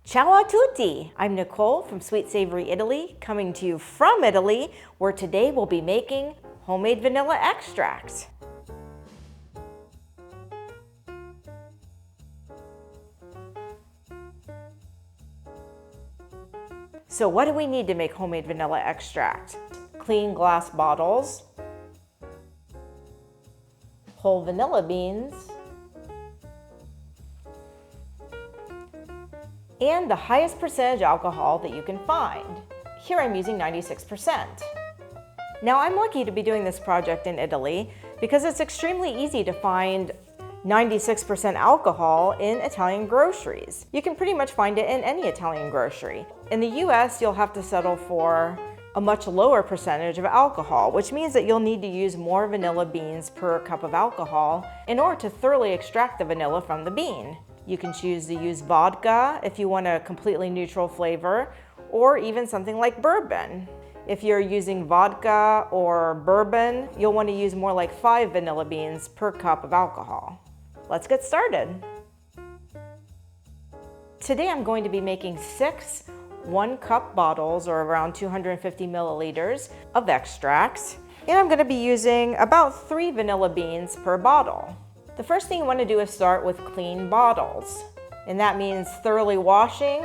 Ciao a tutti! I'm Nicole from Sweet Savory, Italy, coming to you from Italy, where today we'll be making homemade vanilla extract. So what do we need to make homemade vanilla extract? Clean glass bottles, whole vanilla beans, and the highest percentage alcohol that you can find. Here I'm using 96%. Now I'm lucky to be doing this project in Italy because it's extremely easy to find 96% alcohol in Italian groceries. You can pretty much find it in any Italian grocery. In the US, you'll have to settle for a much lower percentage of alcohol, which means that you'll need to use more vanilla beans per cup of alcohol in order to thoroughly extract the vanilla from the bean. You can choose to use vodka if you want a completely neutral flavor, or even something like bourbon. If you're using vodka or bourbon, you'll want to use more like 5 vanilla beans per cup of alcohol. Let's get started. Today I'm going to be making 6 1-cup bottles, or around 250 milliliters of extracts, and I'm going to be using about 3 vanilla beans per bottle. The first thing you want to do is start with clean bottles, and that means thoroughly washing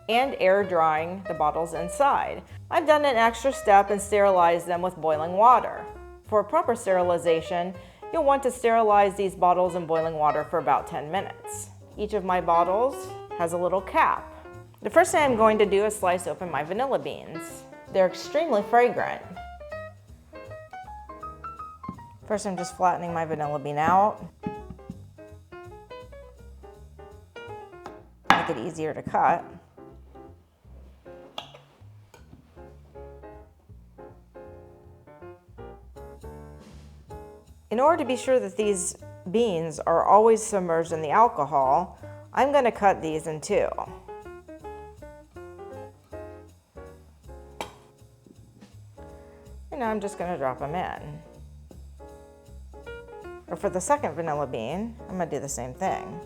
and air drying the bottles inside. I've done an extra step and sterilized them with boiling water. For proper sterilization, you'll want to sterilize these bottles in boiling water for about 10 minutes. Each of my bottles has a little cap. The first thing I'm going to do is slice open my vanilla beans. They're extremely fragrant. First, I'm just flattening my vanilla bean out. Make it easier to cut. In order to be sure that these beans are always submerged in the alcohol, I'm going to cut these in 2. And now I'm just going to drop them in. Or for the second vanilla bean, I'm going to do the same thing.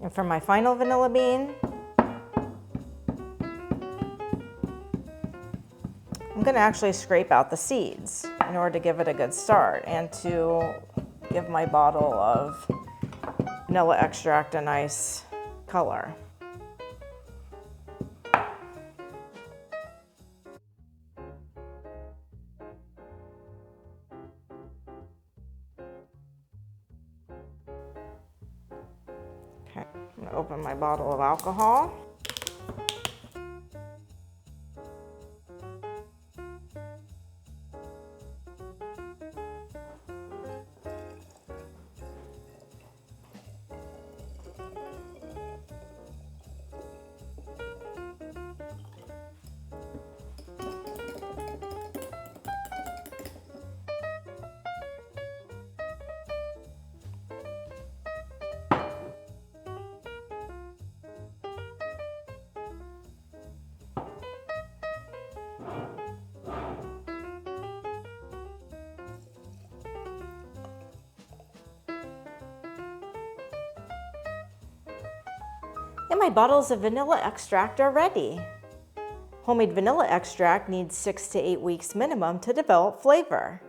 And for my final vanilla bean, I'm going to actually scrape out the seeds in order to give it a good start and to give my bottle of vanilla extract a nice color. Okay, I'm going to open my bottle of alcohol. And my bottles of vanilla extract are ready. Homemade vanilla extract needs 6 to 8 weeks minimum to develop flavor.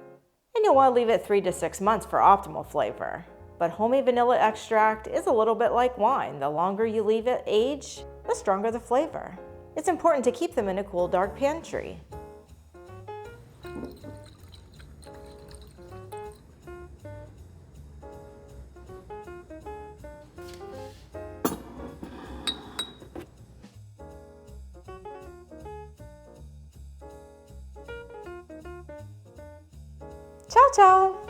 And you'll want to leave it 3 to 6 months for optimal flavor. But homemade vanilla extract is a little bit like wine. The longer you leave it age, the stronger the flavor. It's important to keep them in a cool, dark pantry. Ciao, ciao!